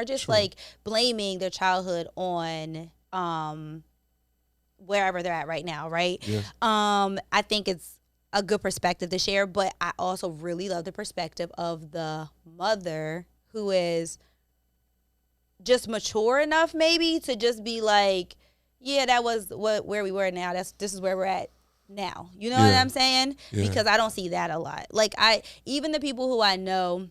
or just True. like blaming their childhood on wherever they're at right now, right? Yes. I think it's a good perspective to share, but I also really love the perspective of the mother who is just mature enough maybe to just be like, yeah, that was where we were now. This is where we're at now. You know what Yeah. I'm saying? Yeah. Because I don't see that a lot. Like I even the people who I know,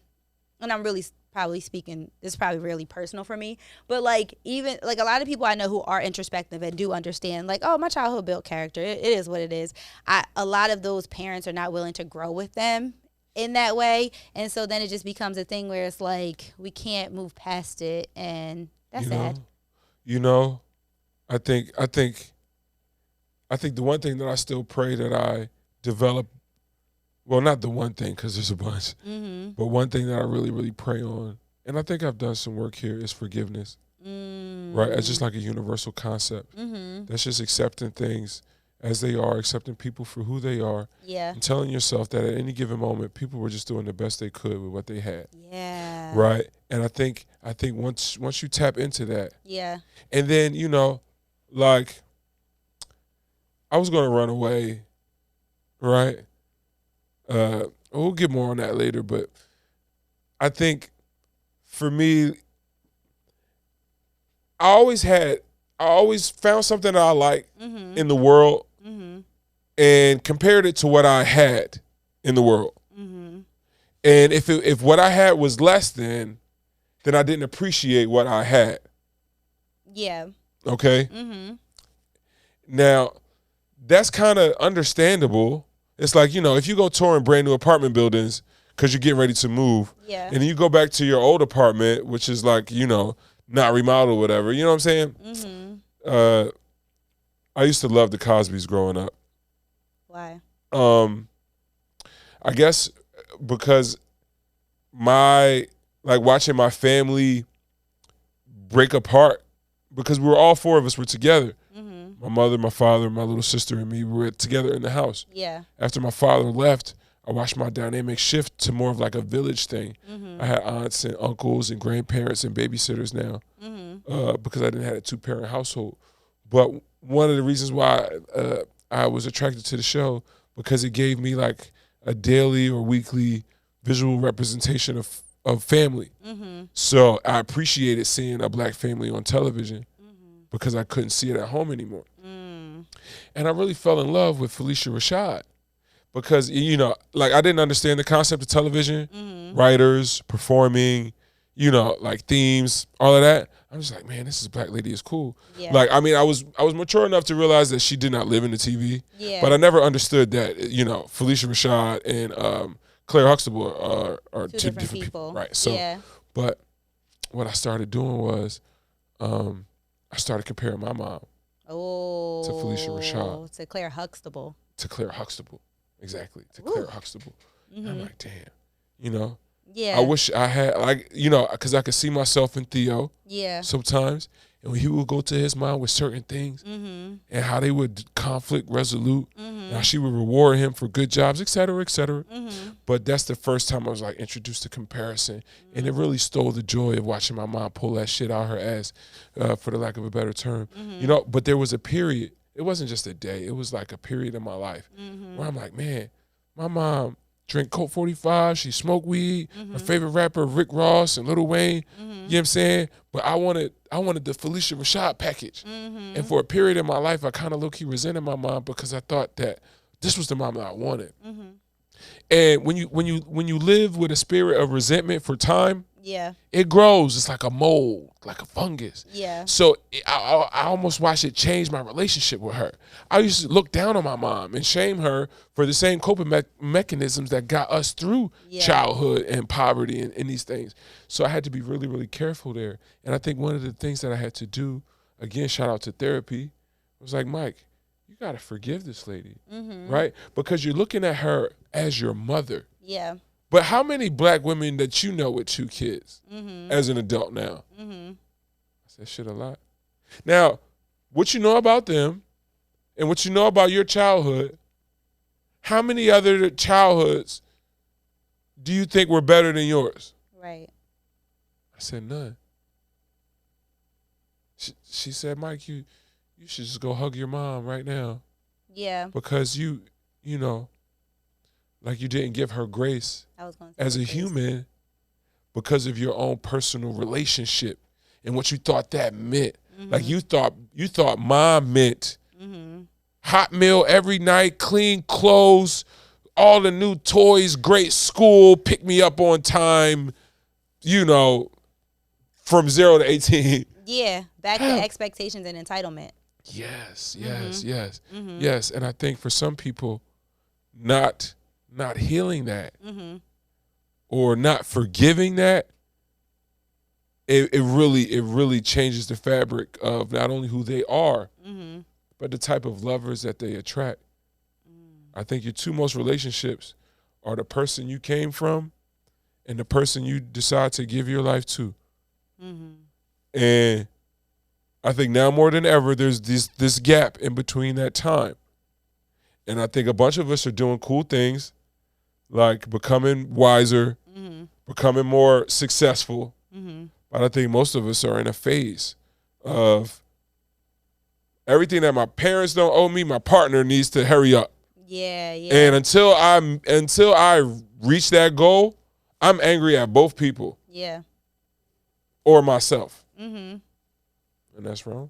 and I'm really probably speaking, this is probably really personal for me, but like even like a lot of people I know who are introspective and do understand like, oh, my childhood built character. It is what it is. A lot of those parents are not willing to grow with them in that way, and so then it just becomes a thing where it's like we can't move past it, and that's You sad. know. You know. I think. I think. I think the one thing that I still pray that I develop. Well, not the one thing because there's a bunch, Mm-hmm. but one thing that I really, really pray on, and I think I've done some work here, is forgiveness. Right? It's just Mm. like a universal concept. Mm-hmm. That's just accepting things as they are, accepting people for who they are, Yeah. and telling yourself that at any given moment, people were just doing the best they could with what they had. Yeah. Right? And I think once you tap into that, Yeah. and then like I was gonna run away, right? We'll get more on that later, but I think for me, I always found something that I like Mm-hmm. in the world Mm-hmm. and compared it to what I had in the world. Mm-hmm. And if what I had was less than, then I didn't appreciate what I had. Yeah. Okay? Mm-hmm. Now, that's kind of understandable. It's like, if you go touring brand new apartment buildings because you're getting ready to move, Yeah. and then you go back to your old apartment, which is like, not remodeled or whatever, you know what I'm saying? Mm-hmm. Uh, I used to love the Cosbys growing up. Why? Um, I guess because my like watching my family break apart because all four of us were together. Mm-hmm. My mother, my father, my little sister, and me were together in the house. Yeah. After my father left, I watched my dynamic shift to more of like a village thing. Mm-hmm. I had aunts and uncles and grandparents and babysitters now because I didn't have a two-parent household. But one of the reasons why I was attracted to the show because it gave me like a daily or weekly visual representation of family. Mm-hmm. So I appreciated seeing a black family on television because I couldn't see it at home anymore. Mm. And I really fell in love with Felicia Rashad because, like I didn't understand the concept of television, writers, performing, like themes, all of that. I'm just like, man, this black lady is cool. Yeah. Like, I mean, I was mature enough to realize that she did not live in the TV, Yeah. but I never understood that, Felicia Rashad and Claire Huxtable are Two two different different people. right? So, yeah. but what I started doing was, I started comparing my mom Oh. to Felicia Rashad. To Claire Huxtable. To Claire Huxtable, exactly, to Woo. Claire Huxtable. And I'm like, damn, you know. Yeah. I wish I had because I could see myself in Theo Yeah. sometimes, and when he would go to his mom with certain things, and how they would conflict resolute, and how she would reward him for good jobs, et cetera, et cetera. But that's the first time I was like introduced to comparison, and it really stole the joy of watching my mom pull that shit out her ass, for the lack of a better term. But there was a period. It wasn't just a day. It was like a period in my life where I'm like, man, my mom drink Colt 45. She smoked weed. Her favorite rapper, Rick Ross and Lil Wayne. You know what I'm saying? But I wanted the Felicia Rashad package. And for a period in my life, I kind of low-key resented my mom because I thought that this was the mom that I wanted. And when you live with a spirit of resentment for time, Yeah. it grows. It's like a mold, like a fungus. Yeah. So I almost watched it change my relationship with her. I used to look down on my mom and shame her for the same coping mechanisms that got us through Yeah. childhood and poverty and these things. So I had to be really, really careful there. And I think one of the things that I had to do, again, shout out to therapy, was like, Mike, you got to forgive this lady, right? Because you're looking at her as your mother. Yeah. But how many black women that you know with 2 kids as an adult now? I said shit a lot. Now, what you know about them and what you know about your childhood, how many other childhoods do you think were better than yours? Right. I said none. she said, Mike, you should just go hug your mom right now Yeah. because you know, like you didn't give her grace I was going to as a human because of your own personal relationship and what you thought that meant. Like you thought mom meant hot meal every night, clean clothes, all the new toys, great school, pick me up on time, you know, from 0 to 18. Yeah, back to expectations and entitlement. Yes. Yes. And I think for some people, not healing that or not forgiving that, it really changes the fabric of not only who they are, but the type of lovers that they attract. I think your two most relationships are the person you came from and the person you decide to give your life to. And I think now more than ever, there's this gap in between that time. And I think a bunch of us are doing cool things like becoming wiser, becoming more successful. But I think most of us are in a phase of everything that my parents don't owe me, my partner needs to hurry up. Yeah. And until I reach that goal, I'm angry at both people. Yeah. Or myself. And that's wrong.